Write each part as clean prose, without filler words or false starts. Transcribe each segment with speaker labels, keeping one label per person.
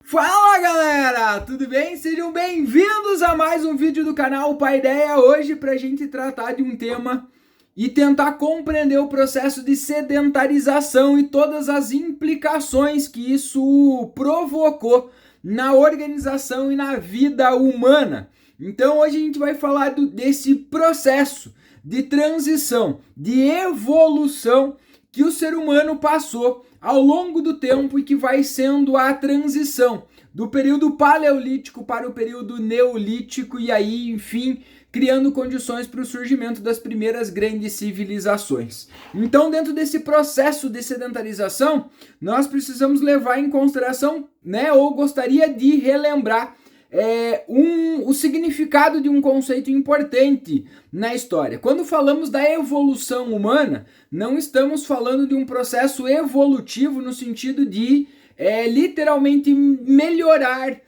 Speaker 1: Fala galera, tudo bem? Sejam bem-vindos a mais um vídeo do canal Paideia. Hoje pra gente tratar de um tema e tentar compreender o processo de sedentarização e todas as implicações que isso provocou na organização e na vida humana. Então hoje a gente vai falar desse processo de transição, de evolução que o ser humano passou ao longo do tempo e que vai sendo a transição do período paleolítico para o período neolítico e aí, enfim, criando condições para o surgimento das primeiras grandes civilizações. Então, dentro desse processo de sedentarização, nós precisamos levar em consideração, ou gostaria de relembrar o significado de um conceito importante na história. Quando falamos da evolução humana, não estamos falando de um processo evolutivo no sentido de literalmente melhorar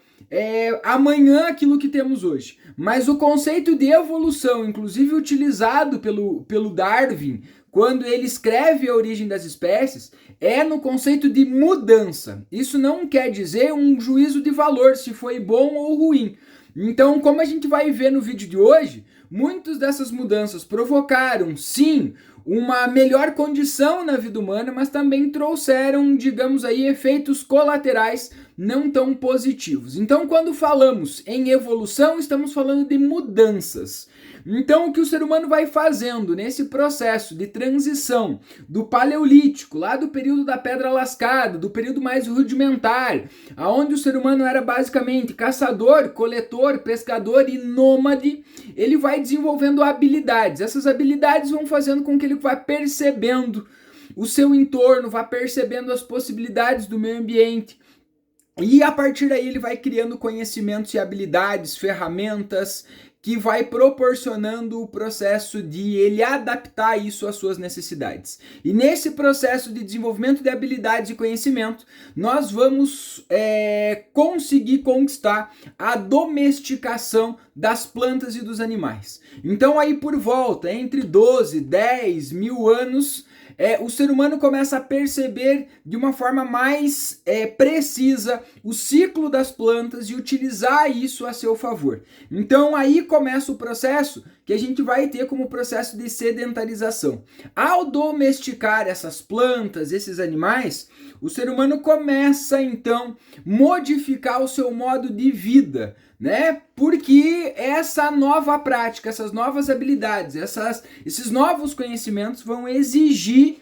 Speaker 1: amanhã aquilo que temos hoje. Mas o conceito de evolução, inclusive utilizado pelo Darwin, quando ele escreve A Origem das Espécies, é no conceito de mudança. Isso não quer dizer um juízo de valor, se foi bom ou ruim. Então, como a gente vai ver no vídeo de hoje, muitas dessas mudanças provocaram, sim, uma melhor condição na vida humana, mas também trouxeram, digamos aí, efeitos colaterais não tão positivos. Então, quando falamos em evolução, estamos falando de mudanças. Então, o que o ser humano vai fazendo nesse processo de transição do paleolítico, lá do período da pedra lascada, do período mais rudimentar, aonde o ser humano era basicamente caçador, coletor, pescador e nômade, ele vai desenvolvendo habilidades. Essas habilidades vão fazendo com que ele vá percebendo o seu entorno, vá percebendo as possibilidades do meio ambiente. E a partir daí ele vai criando conhecimentos e habilidades, ferramentas, que vai proporcionando o processo de ele adaptar isso às suas necessidades. E nesse processo de desenvolvimento de habilidades e conhecimento, nós vamos conseguir conquistar a domesticação das plantas e dos animais. Então aí por volta, entre 12 e 10 mil anos, o ser humano começa a perceber de uma forma mais precisa o ciclo das plantas e utilizar isso a seu favor. Então aí começa o processo que a gente vai ter como processo de sedentarização. Ao domesticar essas plantas, esses animais, o ser humano começa então modificar o seu modo de vida, porque essa nova prática, essas novas habilidades, esses novos conhecimentos vão exigir,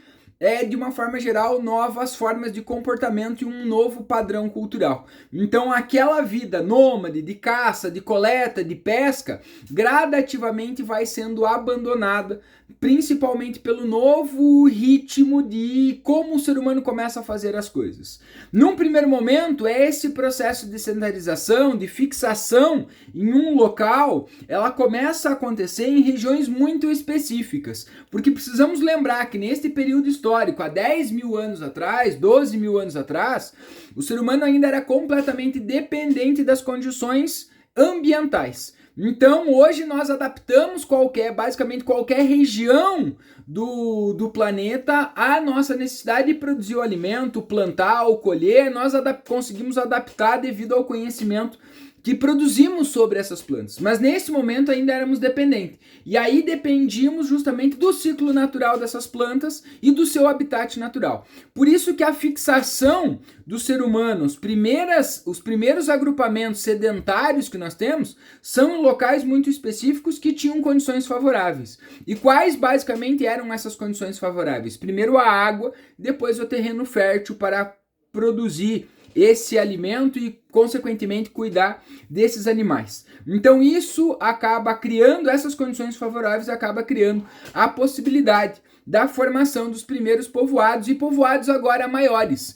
Speaker 1: de uma forma geral, novas formas de comportamento e um novo padrão cultural. Então, aquela vida nômade, de caça, de coleta, de pesca, gradativamente vai sendo abandonada, principalmente pelo novo ritmo de como o ser humano começa a fazer as coisas. Num primeiro momento, esse processo de sedentarização, de fixação em um local, ela começa a acontecer em regiões muito específicas, porque precisamos lembrar que neste período histórico, há 10 mil anos atrás, 12 mil anos atrás, o ser humano ainda era completamente dependente das condições ambientais. Então, hoje nós adaptamos basicamente qualquer região do planeta à nossa necessidade de produzir o alimento, plantar ou colher, nós conseguimos adaptar devido ao conhecimento que produzimos sobre essas plantas. Mas nesse momento ainda éramos dependentes. E aí dependíamos justamente do ciclo natural dessas plantas e do seu habitat natural. Por isso que a fixação do ser humano, os primeiros agrupamentos sedentários que nós temos, são em locais muito específicos que tinham condições favoráveis. E quais basicamente eram essas condições favoráveis? Primeiro a água, depois o terreno fértil para produzir esse alimento e, consequentemente, cuidar desses animais. Então isso acaba criando, essas condições favoráveis acaba criando a possibilidade da formação dos primeiros povoados e povoados agora maiores,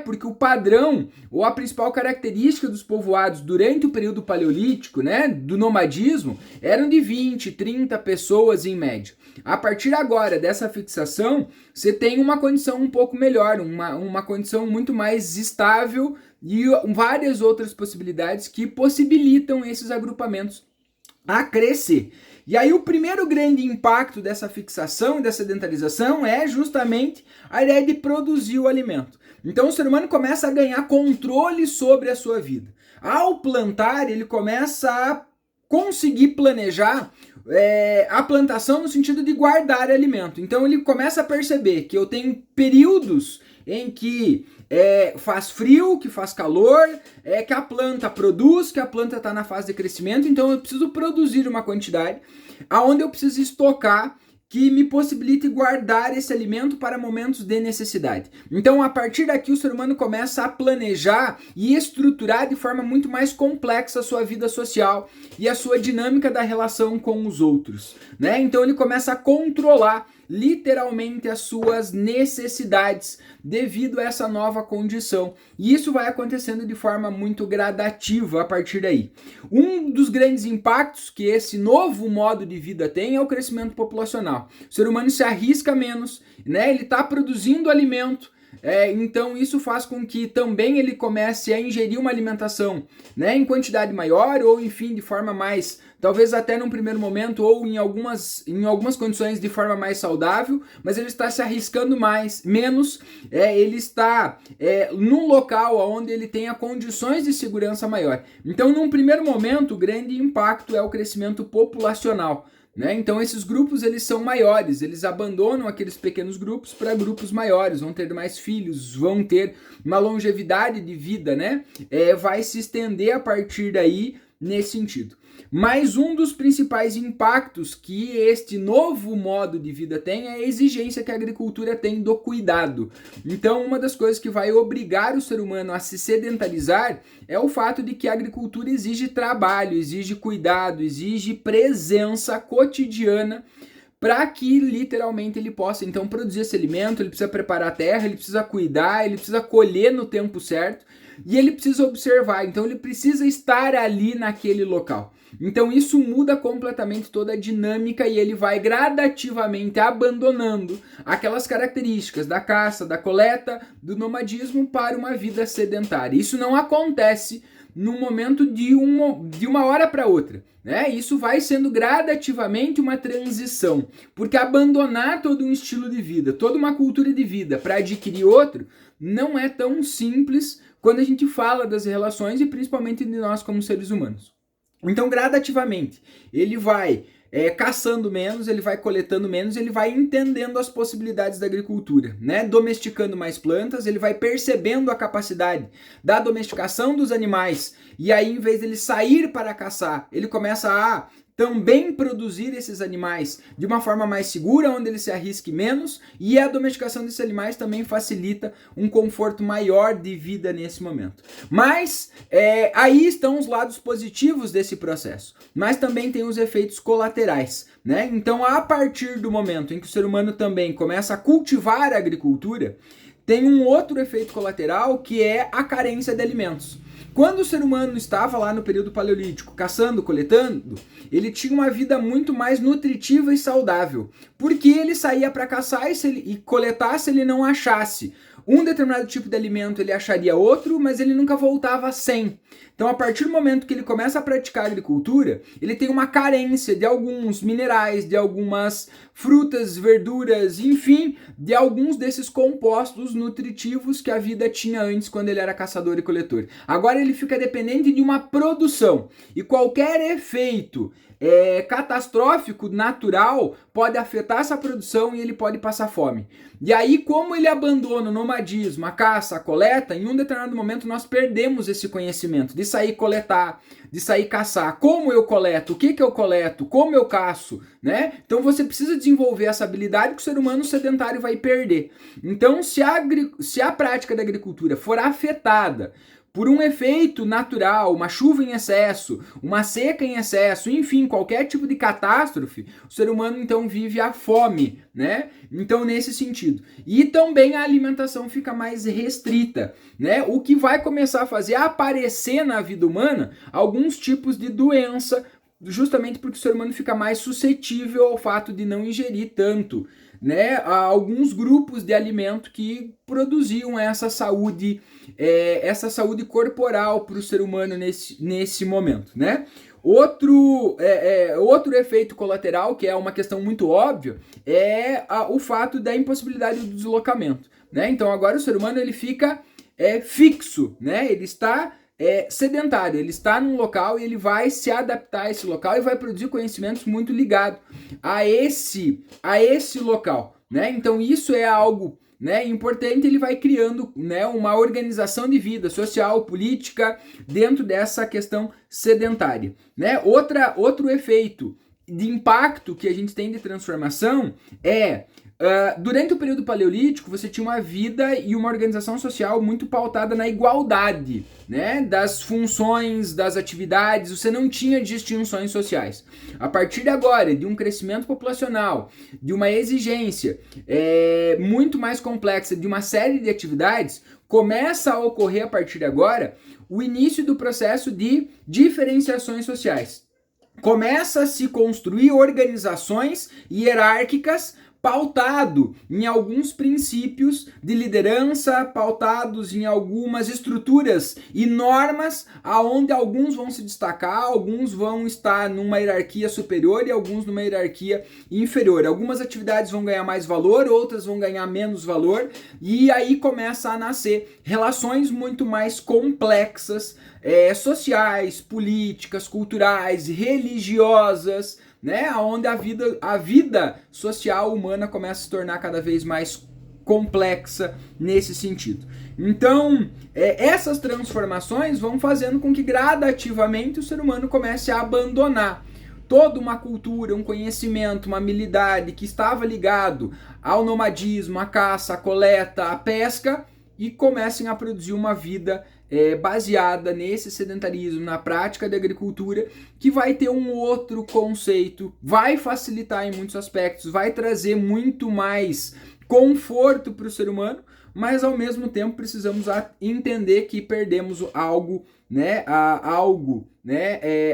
Speaker 1: porque o padrão ou a principal característica dos povoados durante o período paleolítico, do nomadismo, eram de 20, 30 pessoas em média. A partir agora dessa fixação, você tem uma condição um pouco melhor, uma condição muito mais estável e várias outras possibilidades que possibilitam esses agrupamentos a crescer. E aí o primeiro grande impacto dessa fixação e da sedentarização é justamente a ideia de produzir o alimento. Então o ser humano começa a ganhar controle sobre a sua vida. Ao plantar, ele começa a conseguir planejar a plantação no sentido de guardar alimento. Então ele começa a perceber que eu tenho períodos em que faz frio, que faz calor, que a planta produz, que a planta está na fase de crescimento, então eu preciso produzir uma quantidade, aonde eu preciso estocar, que me possibilite guardar esse alimento para momentos de necessidade. Então, a partir daqui, o ser humano começa a planejar e estruturar de forma muito mais complexa a sua vida social e a sua dinâmica da relação com os outros, né? Então, ele começa a controlar literalmente as suas necessidades devido a essa nova condição. E isso vai acontecendo de forma muito gradativa a partir daí. Um dos grandes impactos que esse novo modo de vida tem é o crescimento populacional. O ser humano se arrisca menos, né? Ele está produzindo alimento. Então isso faz com que também ele comece a ingerir uma alimentação, né, em quantidade maior ou enfim de forma mais, talvez até num primeiro momento ou em algumas condições de forma mais saudável, mas ele está se arriscando menos, ele está num local onde ele tenha condições de segurança maior. Então num primeiro momento o grande impacto é o crescimento populacional. Né? Então esses grupos eles são maiores, eles abandonam aqueles pequenos grupos para grupos maiores, vão ter mais filhos, vão ter uma longevidade de vida, né? Vai se estender a partir daí nesse sentido. Mas um dos principais impactos que este novo modo de vida tem é a exigência que a agricultura tem do cuidado. Então, uma das coisas que vai obrigar o ser humano a se sedentarizar é o fato de que a agricultura exige trabalho, exige cuidado, exige presença cotidiana para que literalmente ele possa então produzir esse alimento. Ele precisa preparar a terra, ele precisa cuidar, ele precisa colher no tempo certo e ele precisa observar, então ele precisa estar ali naquele local. Então isso muda completamente toda a dinâmica e ele vai gradativamente abandonando aquelas características da caça, da coleta, do nomadismo para uma vida sedentária. Isso não acontece no momento de uma hora para outra, né? Isso vai sendo gradativamente uma transição, porque abandonar todo um estilo de vida, toda uma cultura de vida para adquirir outro, não é tão simples quando a gente fala das relações e principalmente de nós como seres humanos. Então, gradativamente, ele vai caçando menos, ele vai coletando menos, ele vai entendendo as possibilidades da agricultura, né? Domesticando mais plantas, ele vai percebendo a capacidade da domesticação dos animais e aí, em vez dele sair para caçar, ele começa a também produzir esses animais de uma forma mais segura, onde ele se arrisque menos, e a domesticação desses animais também facilita um conforto maior de vida nesse momento. Mas aí estão os lados positivos desse processo, mas também tem os efeitos colaterais, né? Então, a partir do momento em que o ser humano também começa a cultivar a agricultura, tem um outro efeito colateral que é a carência de alimentos. Quando o ser humano estava lá no período paleolítico, caçando, coletando, ele tinha uma vida muito mais nutritiva e saudável, porque ele saía para caçar e coletar se ele não achasse um determinado tipo de alimento, ele acharia outro, mas ele nunca voltava sem. Então, a partir do momento que ele começa a praticar a agricultura, ele tem uma carência de alguns minerais, de algumas frutas, verduras, enfim, de alguns desses compostos nutritivos que a vida tinha antes quando ele era caçador e coletor. Agora ele fica dependente de uma produção e qualquer efeito catastrófico, natural, pode afetar essa produção e ele pode passar fome. E aí, como ele abandona o nomadismo, a caça, a coleta, em um determinado momento nós perdemos esse conhecimento de sair coletar, de sair caçar. Como eu coleto? O que eu coleto? Como eu caço? Né? Então você precisa desenvolver essa habilidade que o ser humano sedentário vai perder. Então, se a prática da agricultura for afetada por um efeito natural, uma chuva em excesso, uma seca em excesso, enfim, qualquer tipo de catástrofe, o ser humano então vive a fome, né? Então, nesse sentido. E também a alimentação fica mais restrita, né? O que vai começar a fazer aparecer na vida humana alguns tipos de doença, justamente porque o ser humano fica mais suscetível ao fato de não ingerir tanto, né, a alguns grupos de alimento que produziam essa saúde corporal para o ser humano nesse momento, né? Outro efeito colateral, que é uma questão muito óbvia, é o fato da impossibilidade do deslocamento, né? Então agora o ser humano ele fica fixo, né? Ele está sedentário, ele está num local e ele vai se adaptar a esse local e vai produzir conhecimentos muito ligados a esse local, né? Então isso é algo, né, importante. Ele vai criando, né, uma organização de vida social, política dentro dessa questão sedentária, né? Outro efeito de impacto que a gente tem de transformação durante o período paleolítico, você tinha uma vida e uma organização social muito pautada na igualdade, né, das funções, das atividades. Você não tinha distinções sociais. A partir de agora, de um crescimento populacional, de uma exigência muito mais complexa, de uma série de atividades, começa a ocorrer a partir de agora o início do processo de diferenciações sociais. Começa a se construir organizações hierárquicas pautado em alguns princípios de liderança, pautados em algumas estruturas e normas, aonde alguns vão se destacar, alguns vão estar numa hierarquia superior e alguns numa hierarquia inferior. Algumas atividades vão ganhar mais valor, outras vão ganhar menos valor, e aí começa a nascer relações muito mais complexas, sociais, políticas, culturais, religiosas, né, onde a vida social humana começa a se tornar cada vez mais complexa nesse sentido. Então, essas transformações vão fazendo com que gradativamente o ser humano comece a abandonar toda uma cultura, um conhecimento, uma habilidade que estava ligado ao nomadismo, à caça, à coleta, à pesca, e comecem a produzir uma vida baseada nesse sedentarismo, na prática da agricultura, que vai ter um outro conceito, vai facilitar em muitos aspectos, vai trazer muito mais conforto para o ser humano, mas ao mesmo tempo precisamos entender que perdemos algo, né,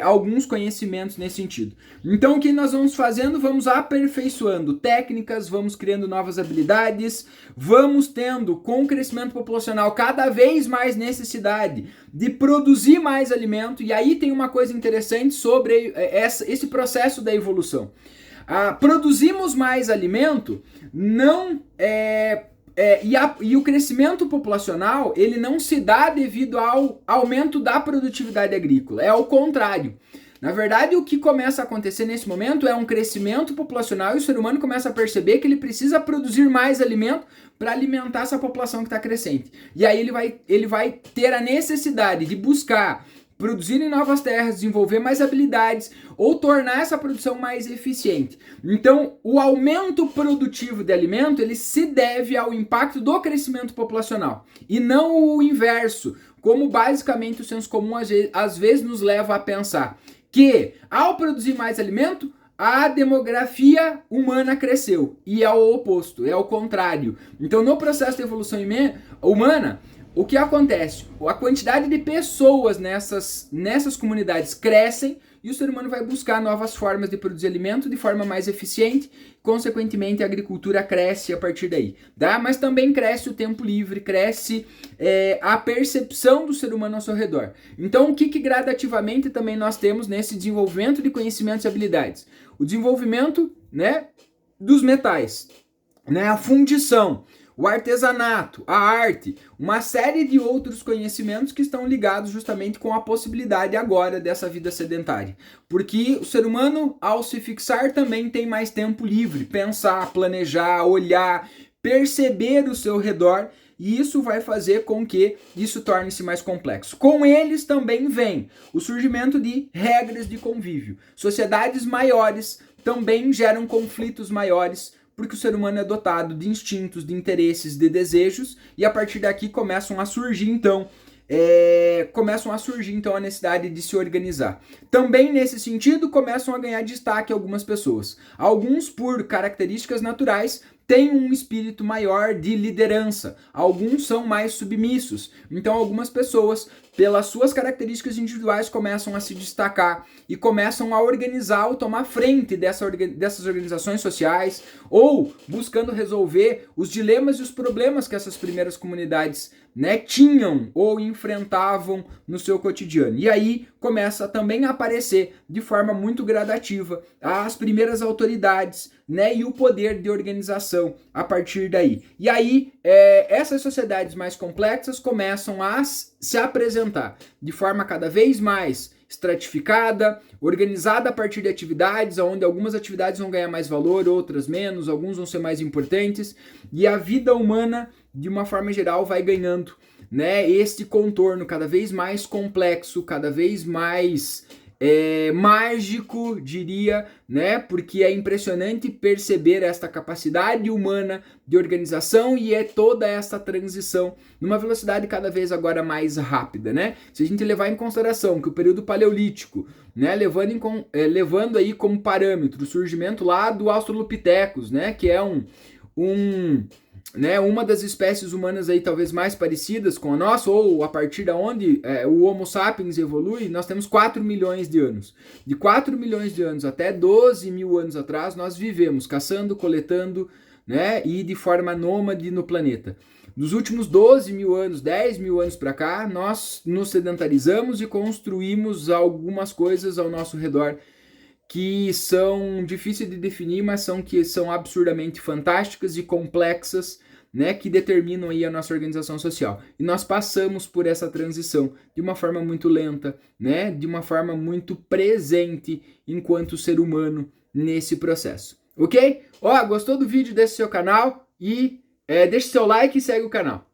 Speaker 1: alguns conhecimentos nesse sentido. Então o que nós vamos fazendo? Vamos aperfeiçoando técnicas, vamos criando novas habilidades, vamos tendo, com o crescimento populacional, cada vez mais necessidade de produzir mais alimento. E aí tem uma coisa interessante sobre esse processo da evolução. Produzimos mais alimento, e o crescimento populacional, ele não se dá devido ao aumento da produtividade agrícola, é ao contrário. Na verdade, o que começa a acontecer nesse momento é um crescimento populacional e o ser humano começa a perceber que ele precisa produzir mais alimento para alimentar essa população que está crescente. E aí ele vai ter a necessidade de buscar produzir em novas terras, desenvolver mais habilidades ou tornar essa produção mais eficiente. Então, o aumento produtivo de alimento, ele se deve ao impacto do crescimento populacional e não o inverso, como basicamente o senso comum às vezes nos leva a pensar que ao produzir mais alimento, a demografia humana cresceu, e é o oposto, é o contrário. Então, no processo de evolução humana, o que acontece? A quantidade de pessoas nessas comunidades crescem e o ser humano vai buscar novas formas de produzir alimento de forma mais eficiente. Consequentemente, a agricultura cresce a partir daí, tá? Mas também cresce o tempo livre, cresce a percepção do ser humano ao seu redor. Então, o que gradativamente também nós temos nesse desenvolvimento de conhecimentos e habilidades? O desenvolvimento, né, dos metais, né, a fundição, o artesanato, a arte, uma série de outros conhecimentos que estão ligados justamente com a possibilidade agora dessa vida sedentária. Porque o ser humano, ao se fixar, também tem mais tempo livre, pensar, planejar, olhar, perceber o seu redor, e isso vai fazer com que isso torne-se mais complexo. Com eles também vem o surgimento de regras de convívio. Sociedades maiores também geram conflitos maiores, porque o ser humano é dotado de instintos, de interesses, de desejos, e a partir daqui começam a surgir então a necessidade de se organizar. Também nesse sentido começam a ganhar destaque algumas pessoas. Alguns, por características naturais, têm um espírito maior de liderança. Alguns são mais submissos. Então algumas pessoas, pelas suas características individuais, começam a se destacar e começam a organizar ou tomar frente dessas organizações sociais, ou buscando resolver os dilemas e os problemas que essas primeiras comunidades né, tinham ou enfrentavam no seu cotidiano. E aí começa também a aparecer de forma muito gradativa as primeiras autoridades, né, e o poder de organização a partir daí. E aí essas sociedades mais complexas começam a se apresentar de forma cada vez mais estratificada, organizada a partir de atividades, onde algumas atividades vão ganhar mais valor, outras menos, alguns vão ser mais importantes, e a vida humana, de uma forma geral, vai ganhando, né, esse contorno cada vez mais complexo, cada vez mais mágico, diria, né? Porque é impressionante perceber esta capacidade humana de organização e toda essa transição numa velocidade cada vez agora mais rápida, né? Se a gente levar em consideração que o período paleolítico, né, levando aí como parâmetro o surgimento lá do Australopithecus, né, que é né, uma das espécies humanas aí talvez mais parecidas com a nossa, ou a partir da onde o Homo sapiens evolui, nós temos 4 milhões de anos. De 4 milhões de anos até 12 mil anos atrás, nós vivemos caçando, coletando, né, e de forma nômade no planeta. Dos últimos 12 mil anos, 10 mil anos para cá, nós nos sedentarizamos e construímos algumas coisas ao nosso redor que são difíceis de definir, mas que são absurdamente fantásticas e complexas, né, que determinam aí a nossa organização social. E nós passamos por essa transição de uma forma muito lenta, né, de uma forma muito presente enquanto ser humano nesse processo. Ok? Gostou do vídeo desse seu canal? E deixe seu like e segue o canal.